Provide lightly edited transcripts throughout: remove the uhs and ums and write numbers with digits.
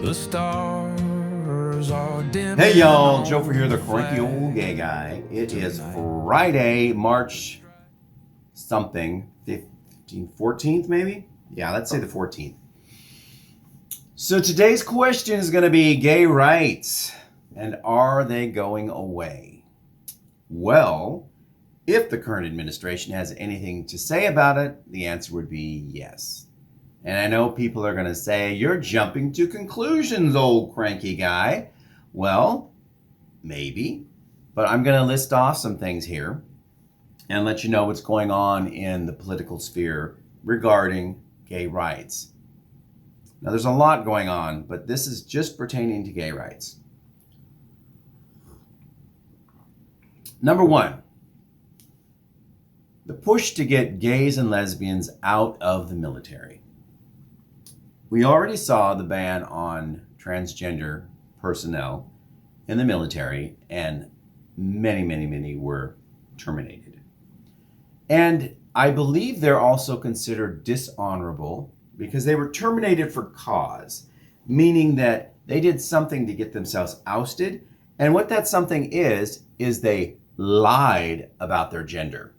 The stars are dim. Hey y'all, Joefer here, the cranky old gay guy. It is Friday, March something, 15th, 14th maybe? Yeah, let's say the 14th. So today's question is going to be gay rights, and are they going away? Well, if the current administration has anything to say about it, the answer would be yes. And I know people are going to say, you're jumping to conclusions, old cranky guy. Well, maybe, but I'm going to list off some things here and let you know what's going on in the political sphere regarding gay rights. Now, there's a lot going on, but this is just pertaining to gay rights. Number one, the push to get gays and lesbians out of the military. We already saw the ban on transgender personnel in the military, and many were terminated. And I believe they're also considered dishonorable because they were terminated for cause, meaning that they did something to get themselves ousted. And what that something is they lied about their gender.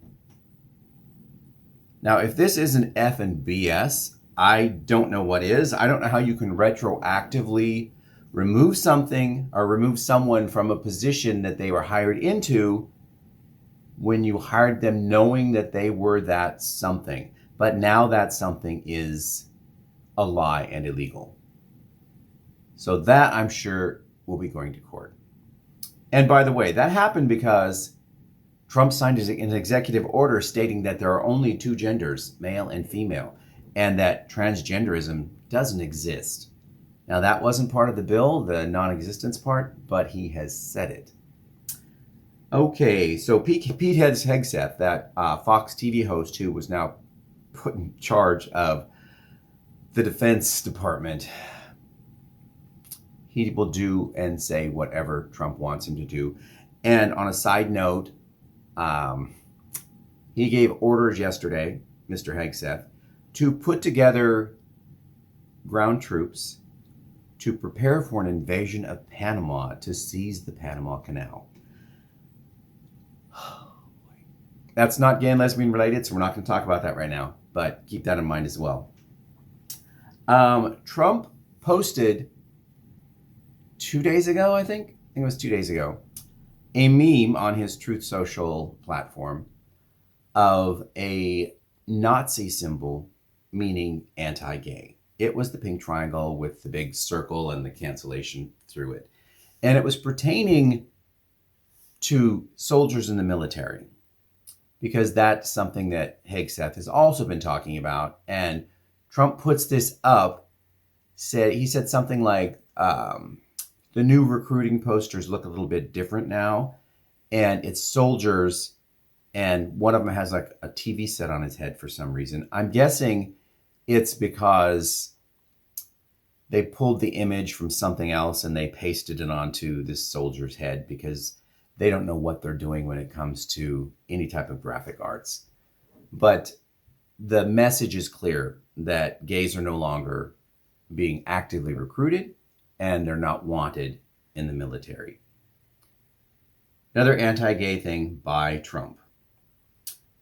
Now, if this isn't F and BS, I don't know what is. I don't know how you can retroactively remove something or remove someone from a position that they were hired into when you hired them knowing that they were that something. But now that something is a lie and illegal. So that, I'm sure, will be going to court. And by the way, that happened because Trump signed an executive order stating that there are only two genders, male and female, and that transgenderism doesn't exist. Now, that wasn't part of the bill, the non-existence part, but he has said it. Okay, so Pete Hegseth, that Fox TV host who was now put in charge of the Defense Department, he will do and say whatever Trump wants him to do. And on a side note, he gave orders yesterday, Mr. Hegseth, to put together ground troops to prepare for an invasion of Panama to seize the Panama Canal. That's not gay and lesbian related, so we're not going to talk about that right now, but keep that in mind as well. Trump posted 2 days ago, I think it was 2 days ago, a meme on his Truth Social platform of a Nazi symbol meaning anti-gay. It was the pink triangle with the big circle and the cancellation through it. And it was pertaining to soldiers in the military, because that's something that Hegseth has also been talking about. And Trump puts this up, he said something like, the new recruiting posters look a little bit different now, and it's soldiers, and one of them has like a TV set on his head for some reason. I'm guessing it's because they pulled the image from something else and they pasted it onto this soldier's head because they don't know what they're doing when it comes to any type of graphic arts. But the message is clear that gays are no longer being actively recruited and they're not wanted in the military. Another anti-gay thing by Trump.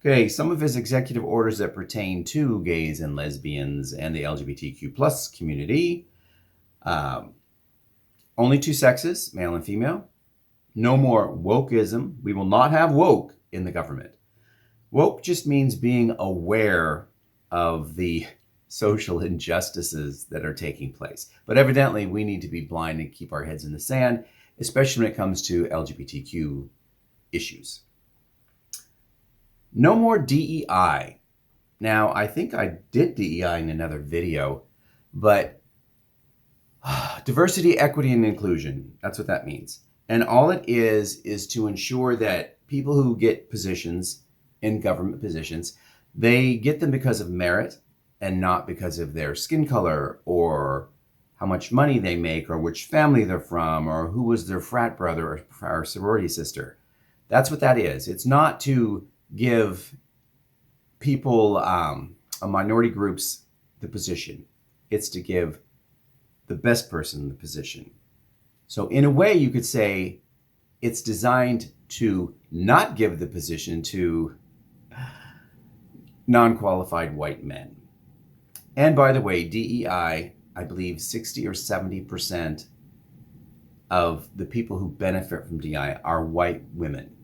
Okay, some of his executive orders that pertain to gays and lesbians and the LGBTQ plus community. Only two sexes, male and female. No more wokeism. We will not have woke in the government. Woke just means being aware of the social injustices that are taking place. But evidently, we need to be blind and keep our heads in the sand, especially when it comes to LGBTQ issues. No more DEI. Now, I think I did DEI in another video, but diversity, equity, and inclusion, that's what that means. And all it is to ensure that people who get positions in government positions, they get them because of merit and not because of their skin color or how much money they make or which family they're from or who was their frat brother or sorority sister. That's what that is. It's not to give people, minority groups, the position. It's to give the best person in the position. So in a way, you could say it's designed to not give the position to non-qualified white men. And by the way, DEI, I believe 60 or 70% of the people who benefit from DEI are white women.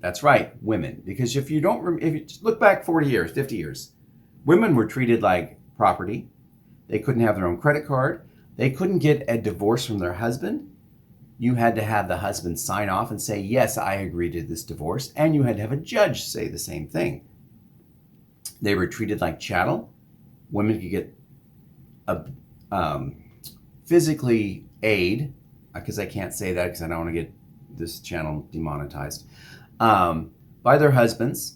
That's right, women. Because if you just look back 40 years, 50 years, women were treated like property. They couldn't have their own credit card. They couldn't get a divorce from their husband. You had to have the husband sign off and say, yes, I agree to this divorce. And you had to have a judge say the same thing. They were treated like chattel. Women could get physically aid, because I can't say that because I don't want to get this channel demonetized, by their husbands.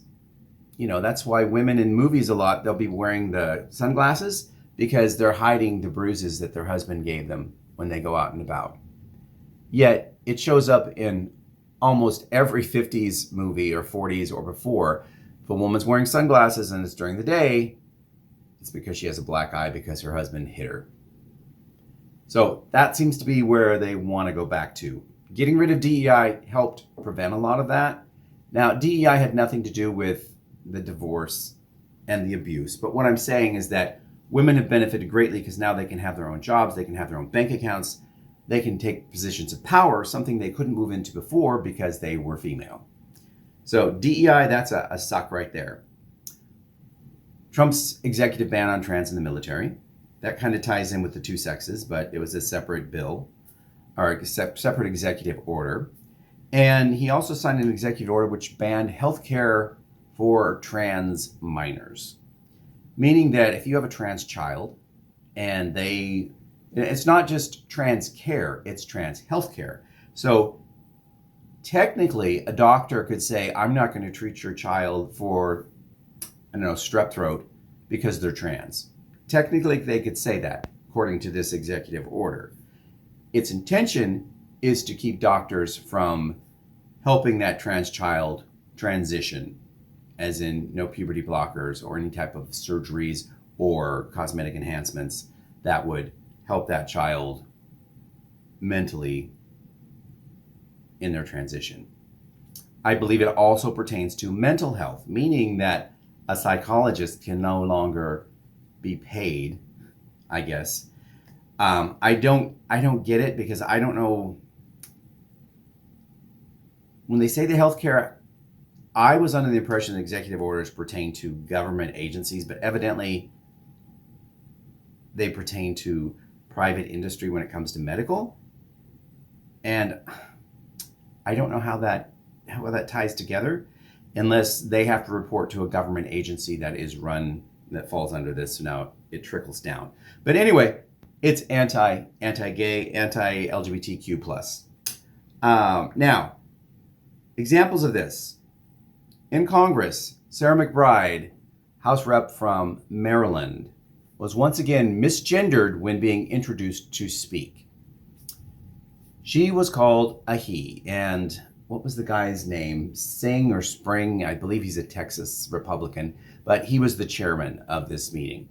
You know, that's why women in movies a lot, they'll be wearing the sunglasses because they're hiding the bruises that their husband gave them when they go out and about. Yet it shows up in almost every 50s movie or 40s or before. If a woman's wearing sunglasses and it's during the day, it's because she has a black eye because her husband hit her. So that seems to be where they want to go back to. Getting rid of DEI helped prevent a lot of that. Now, DEI had nothing to do with the divorce and the abuse. But what I'm saying is that women have benefited greatly because now they can have their own jobs, they can have their own bank accounts, they can take positions of power, something they couldn't move into before because they were female. So DEI, that's a suck right there. Trump's executive ban on trans in the military, that kind of ties in with the two sexes, but it was a separate bill, or a separate executive order. And he also signed an executive order which banned health care for trans minors. Meaning that if you have a trans child and it's not just trans care, it's trans health care. So technically, a doctor could say, I'm not going to treat your child for, I don't know, strep throat because they're trans. Technically, they could say that, according to this executive order. Its intention is to keep doctors from helping that trans child transition, as in no puberty blockers or any type of surgeries or cosmetic enhancements that would help that child mentally in their transition. I believe it also pertains to mental health, meaning that a psychologist can no longer be paid, I guess. I don't get it because I don't know. When they say the healthcare, I was under the impression that executive orders pertain to government agencies, but evidently they pertain to private industry when it comes to medical. And I don't know how that ties together unless they have to report to a government agency that falls under this. So now it trickles down. But anyway, it's anti-gay, anti-LGBTQ plus. Now, examples of this. In Congress, Sarah McBride, House Rep from Maryland, was once again misgendered when being introduced to speak. She was called a he, and what was the guy's name? Singh or Spring, I believe he's a Texas Republican, but he was the chairman of this meeting.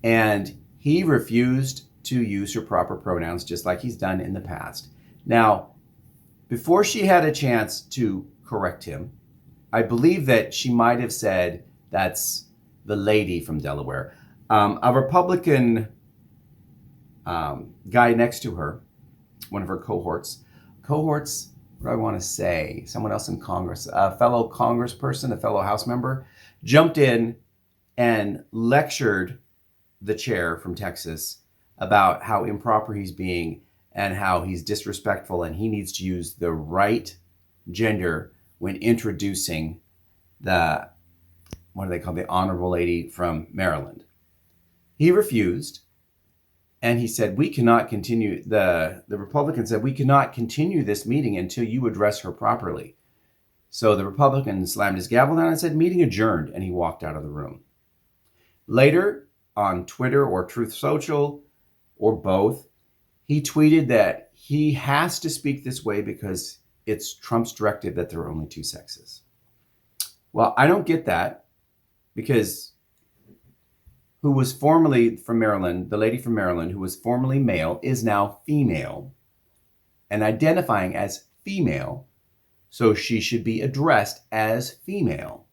And he refused to use her proper pronouns just like he's done in the past. Now, before she had a chance to correct him, I believe that she might have said, that's the lady from Delaware. A Republican guy next to her, one of her cohorts, what do I want to say? Someone else in Congress, a fellow congressperson, a fellow House member, jumped in and lectured the chair from Texas about how improper he's being and how he's disrespectful and he needs to use the right gender when introducing the honorable lady from Maryland. He refused, and he said, we cannot continue, the Republican said, we cannot continue this meeting until you address her properly. So the Republican slammed his gavel down and said, meeting adjourned, and he walked out of the room. Later, on Twitter or Truth Social, or both, he tweeted that he has to speak this way because it's Trump's directive that there are only two sexes. Well, I don't get that because who was formerly from Maryland, the lady from Maryland, who was formerly male, is now female and identifying as female. So she should be addressed as female.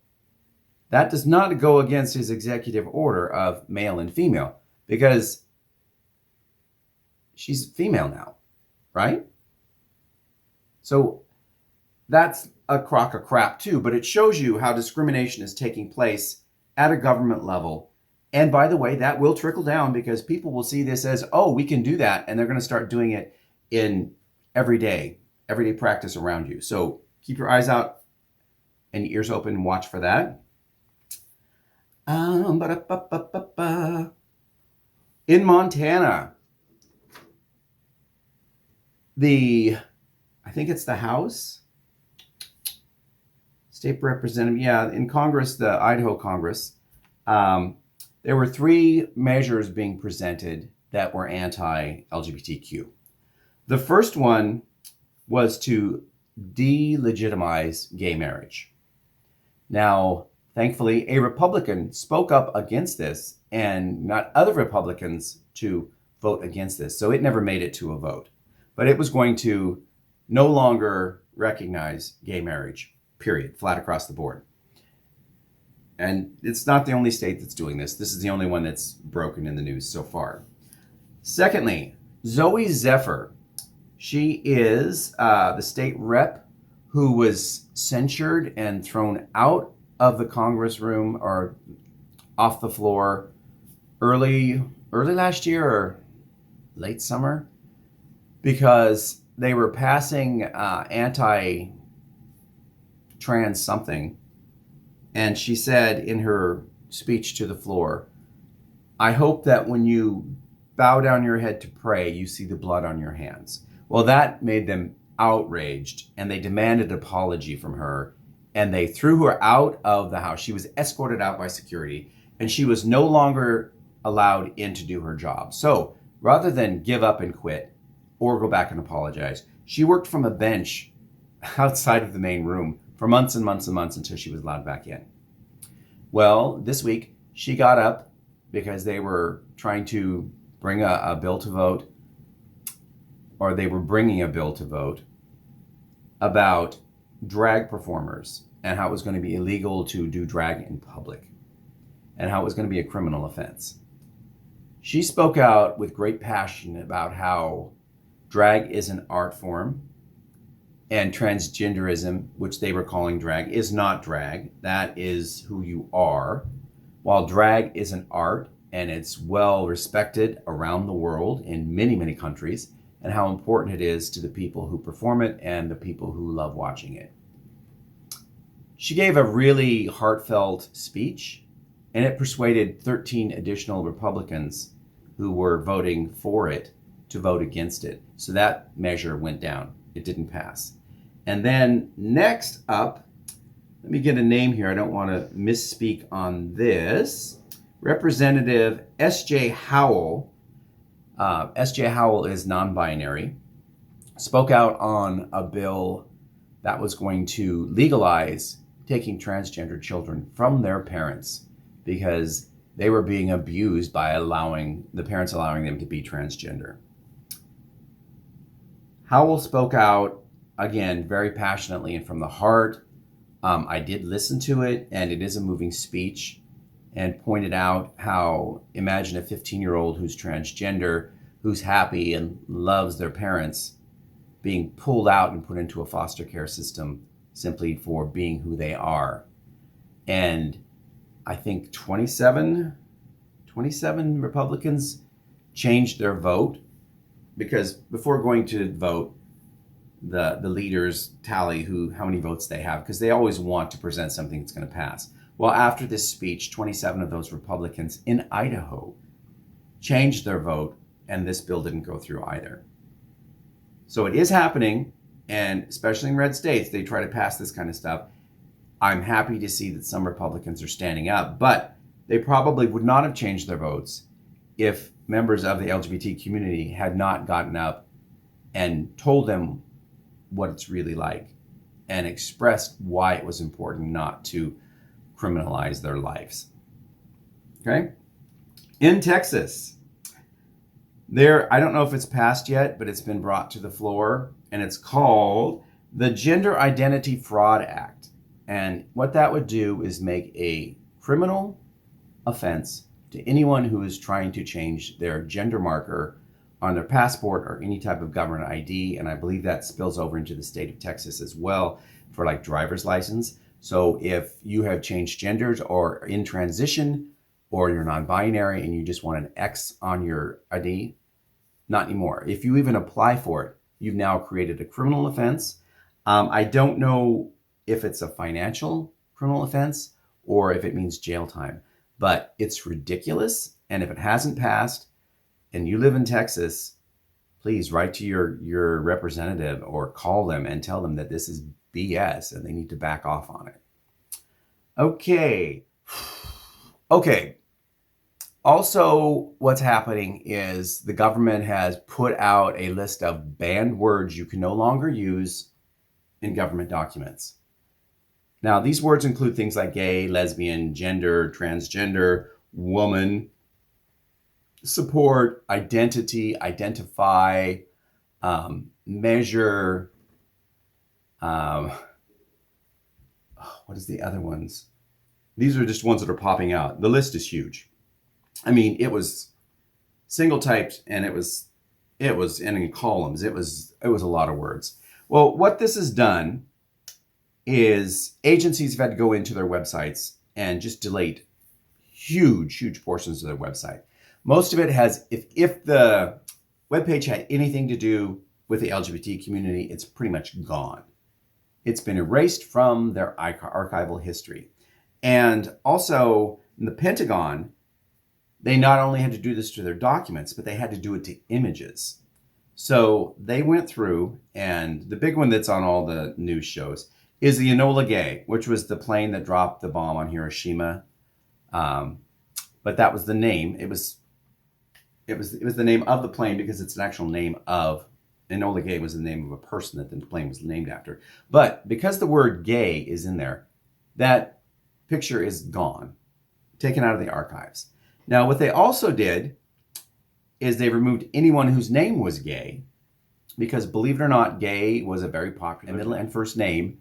That does not go against his executive order of male and female, because she's female now, right? So that's a crock of crap too, but it shows you how discrimination is taking place at a government level. And by the way, that will trickle down, because people will see this as, oh, we can do that. And they're going to start doing it in everyday practice around you. So keep your eyes out and your ears open and watch for that. In Montana, I think it's the House State Representative, in Congress, the Idaho Congress, there were 3 measures being presented that were anti-LGBTQ. The first one was to delegitimize gay marriage. Now, thankfully, a Republican spoke up against this and got other Republicans to vote against this. So it never made it to a vote. But it was going to no longer recognize gay marriage, period, flat across the board. And it's not the only state that's doing this. This is the only one that's broken in the news so far. Secondly, Joefer. She is the state rep who was censured and thrown out of the Congress room or off the floor early last year or late summer, because they were passing anti-trans something. And she said in her speech to the floor, "I hope that when you bow down your head to pray, you see the blood on your hands." Well, that made them outraged, and they demanded an apology from her, and they threw her out of the house. She was escorted out by security, and she was no longer allowed in to do her job. So rather than give up and quit or go back and apologize, she worked from a bench outside of the main room for months and months and months until she was allowed back in. Well, this week she got up because they were trying to bring a bill to vote, or they were bringing a bill to vote about drag performers and how it was going to be illegal to do drag in public and how it was going to be a criminal offense. She spoke out with great passion about how drag is an art form, and transgenderism, which they were calling drag, is not drag. That is who you are. While drag is an art, and it's well respected around the world in many, many countries, and how important it is to the people who perform it and the people who love watching it. She gave a really heartfelt speech, and it persuaded 13 additional Republicans who were voting for it to vote against it. So that measure went down. It didn't pass. And then next up, let me get a name here. I don't want to misspeak on this. Representative S.J. Howell. S.J. Howell is non-binary. Spoke out on a bill that was going to legalize taking transgender children from their parents because they were being abused by the parents allowing them to be transgender. Howell spoke out, again, very passionately and from the heart. I did listen to it, and it is a moving speech, and pointed out how, imagine a 15-year-old who's transgender, who's happy and loves their parents, being pulled out and put into a foster care system simply for being who they are. And I think 27 Republicans changed their vote, because before going to vote, the leaders tally how many votes they have, because they always want to present something that's going to pass. Well, after this speech, 27 of those Republicans in Idaho changed their vote, and this bill didn't go through either. So it is happening, and especially in red states, they try to pass this kind of stuff. I'm happy to see that some Republicans are standing up, but they probably would not have changed their votes if members of the LGBT community had not gotten up and told them what it's really like and expressed why it was important not to criminalize their lives. Okay? In Texas, I don't know if it's passed yet, but it's been brought to the floor, and it's called the Gender Identity Fraud Act. And what that would do is make a criminal offense to anyone who is trying to change their gender marker on their passport or any type of government ID. And I believe that spills over into the state of Texas as well for like driver's license. So if you have changed genders or in transition or you're non-binary and you just want an X on your ID, not anymore. If you even apply for it, you've now created a criminal offense. I don't know if it's a financial criminal offense or if it means jail time, but it's ridiculous. And if it hasn't passed and you live in Texas, please write to your representative or call them and tell them that this is BS and they need to back off on it. Okay. Also, what's happening is the government has put out a list of banned words you can no longer use in government documents. Now, these words include things like gay, lesbian, gender, transgender, woman, support, identity, identify, measure. What is the other ones? These are just ones that are popping out. The list is huge. I mean, it was single typed and it was in columns. It was a lot of words. Well, what this has done is agencies have had to go into their websites and just delete huge portions of their website. Most of it has, if the webpage had anything to do with the LGBT community, it's pretty much gone. It's been erased from their archival history. And also, in the Pentagon, they not only had to do this to their documents, but they had to do it to images. So they went through, and the big one that's on all the news shows is the Enola Gay, which was the plane that dropped the bomb on Hiroshima. But that was the name. It was the name of the plane because it's an actual name of Enola Gay was the name of a person that the plane was named after. But because the word gay is in there, that picture is gone, taken out of the archives. Now, what they also did is they removed anyone whose name was gay, because believe it or not, gay was a very popular middle and first name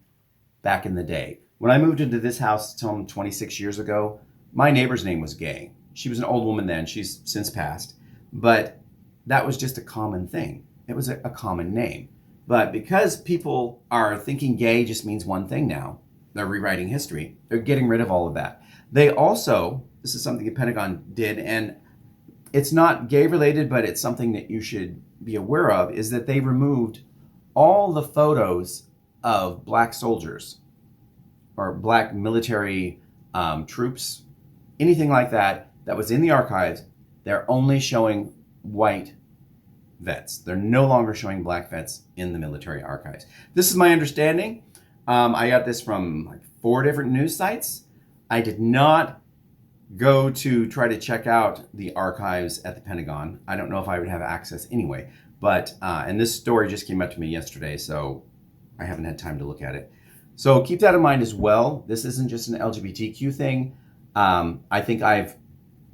back in the day. When I moved into this house 26 years ago, my neighbor's name was Gay. She was an old woman then. She's since passed. But that was just a common thing. It was a common name. But because people are thinking gay just means one thing now, they're rewriting history. They're getting rid of all of that. They also, this is something the Pentagon did, and it's not gay related, but it's something that you should be aware of, is that they removed all the photos of black soldiers or black military troops, anything like that was in the archives. They're only showing white vets. They're no longer showing black vets in the military archives. This is my understanding. I got this from like 4 different news sites. I did not go to try to check out the archives at the Pentagon. I don't know if I would have access anyway, but, and this story just came up to me yesterday, so I haven't had time to look at it. So keep that in mind as well. This isn't just an LGBTQ thing. I think I've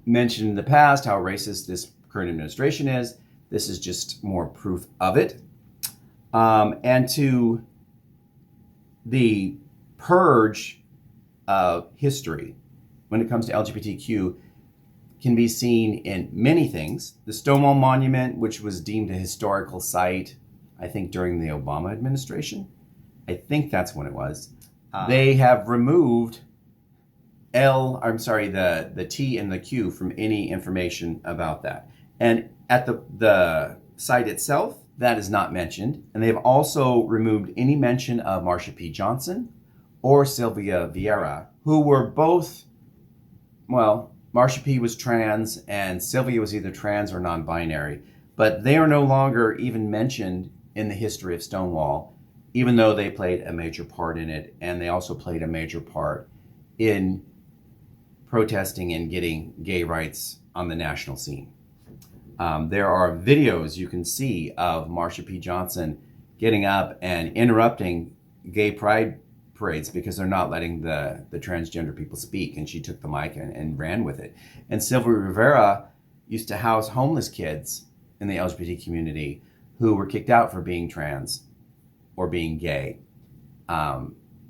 mentioned in the past how racist this current administration is. This is just more proof of it. And to the purge of history when it comes to LGBTQ can be seen in many things. The Stonewall Monument, which was deemed a historical site, I think during the Obama administration. I think that's when it was. They have removed the T and the Q from any information about that. And at the site itself, that is not mentioned. And they've also removed any mention of Marsha P. Johnson or Sylvia Vieira, who were both, well, Marsha P. was trans and Sylvia was either trans or non-binary, but they are no longer even mentioned in the history of Stonewall, even though they played a major part in it, and they also played a major part in protesting and getting gay rights on the national scene. There are videos you can see of Marsha P. Johnson getting up and interrupting gay pride parades because they're not letting the transgender people speak, and she took the mic and ran with it. And Sylvia Rivera used to house homeless kids in the LGBT community who were kicked out for being trans or being gay.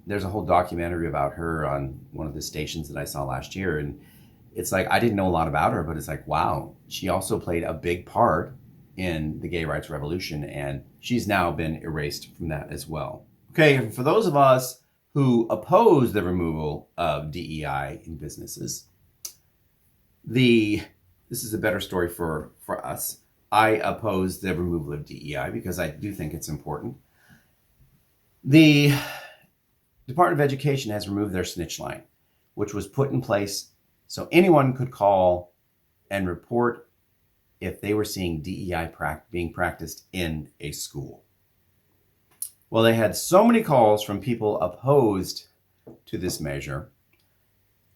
There's a whole documentary about her on one of the stations that I saw last year. And it's like, I didn't know a lot about her, but it's like, wow, she also played a big part in the gay rights revolution. And she's now been erased from that as well. Okay, and for those of us who oppose the removal of DEI in businesses, this is a better story for us. I oppose the removal of DEI because I do think it's important. The Department of Education has removed their snitch line, which was put in place so anyone could call and report if they were seeing DEI being practiced in a school. Well, they had so many calls from people opposed to this measure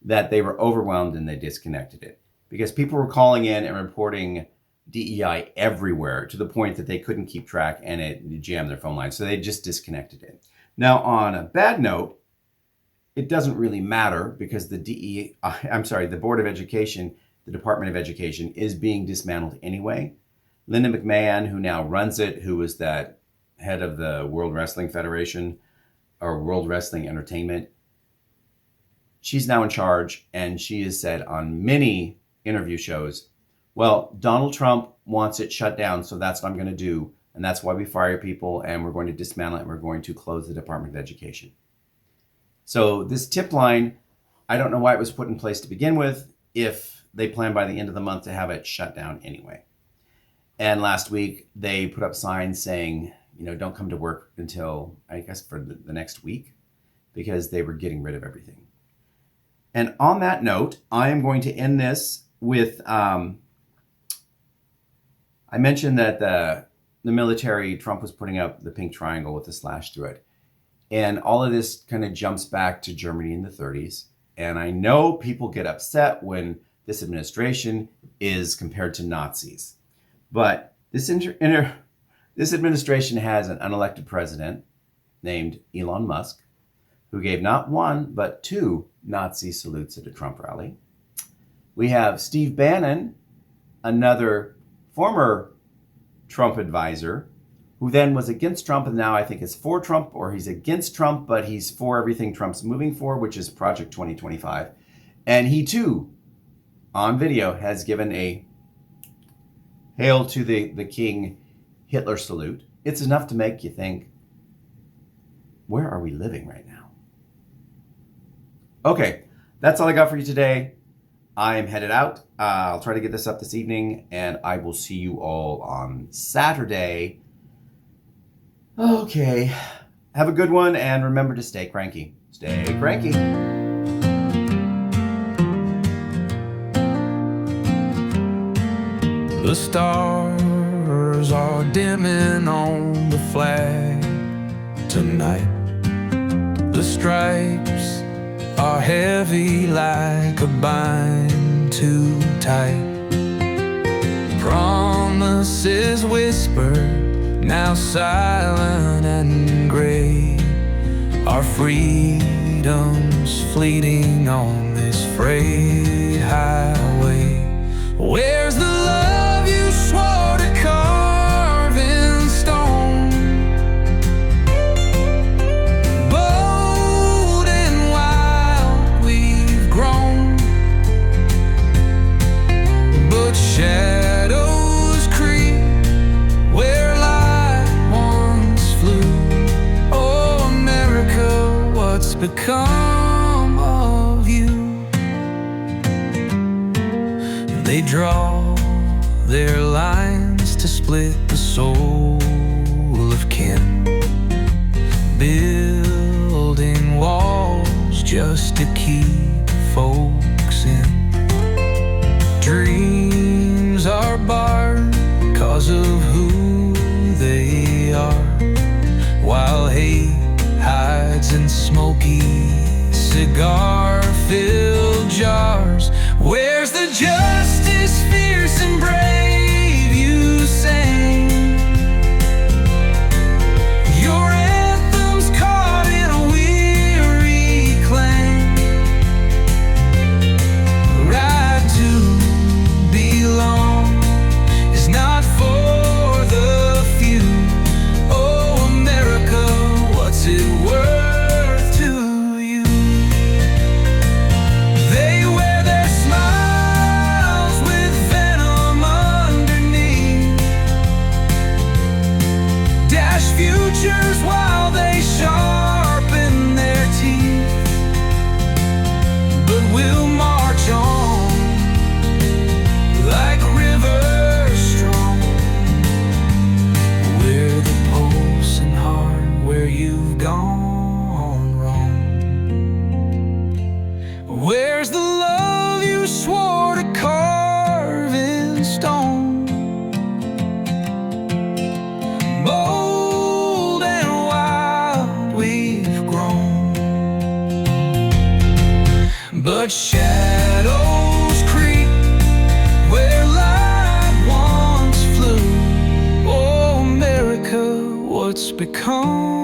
that they were overwhelmed and they disconnected it, because people were calling in and reporting DEI everywhere to the point that they couldn't keep track and it jammed their phone line. So they just disconnected it. Now, on a bad note, it doesn't really matter because the Board of Education, the Department of Education, is being dismantled anyway. Linda McMahon, who now runs it, who was that head of the World Wrestling Federation or World Wrestling Entertainment, she's now in charge, and she has said on many interview shows, well, Donald Trump wants it shut down, so that's what I'm going to do. And that's why we fire people, and we're going to dismantle it, and we're going to close the Department of Education. So this tip line, I don't know why it was put in place to begin with, if they plan by the end of the month to have it shut down anyway. And last week, they put up signs saying, don't come to work until, I guess, for the next week, because they were getting rid of everything. And on that note, I am going to end this with, I mentioned that the military, Trump was putting up the pink triangle with the slash through it. And all of this kind of jumps back to Germany in the 30s. And I know people get upset when this administration is compared to Nazis. But this administration has an unelected president named Elon Musk, who gave not one, but 2 Nazi salutes at a Trump rally. We have Steve Bannon, another former Trump advisor, who then was against Trump and now I think is for Trump, or he's against Trump, but he's for everything Trump's moving for, which is Project 2025. And he too, on video, has given a Hail to the King Hitler salute. It's enough to make you think, where are we living right now? Okay, that's all I got for you today. I am headed out. I'll try to get this up this evening, and I will see you all on Saturday. Okay, have a good one, and remember to stay cranky. Stay cranky. The stars are dimming on the flag tonight. The stripes are heavy like a bind too tight. Promises whispered, now silent and gray. Our freedom's fleeting on this freight highway. Where's the love you swore to carve in stone? Bold and wild we've grown, but shadows creep where light once flew. Oh, America, what's become of you? They draw their lines to split the soul of kin, building walls just to keep folks in. Dreams are barred 'cause of who they are, while hate hides in smoky cigar-filled jars. Where's the justice, fierce and brave, you sang? Your anthem's caught in a weary clang. Right to belong. But shadows creep where light once flew. Oh, America, what's become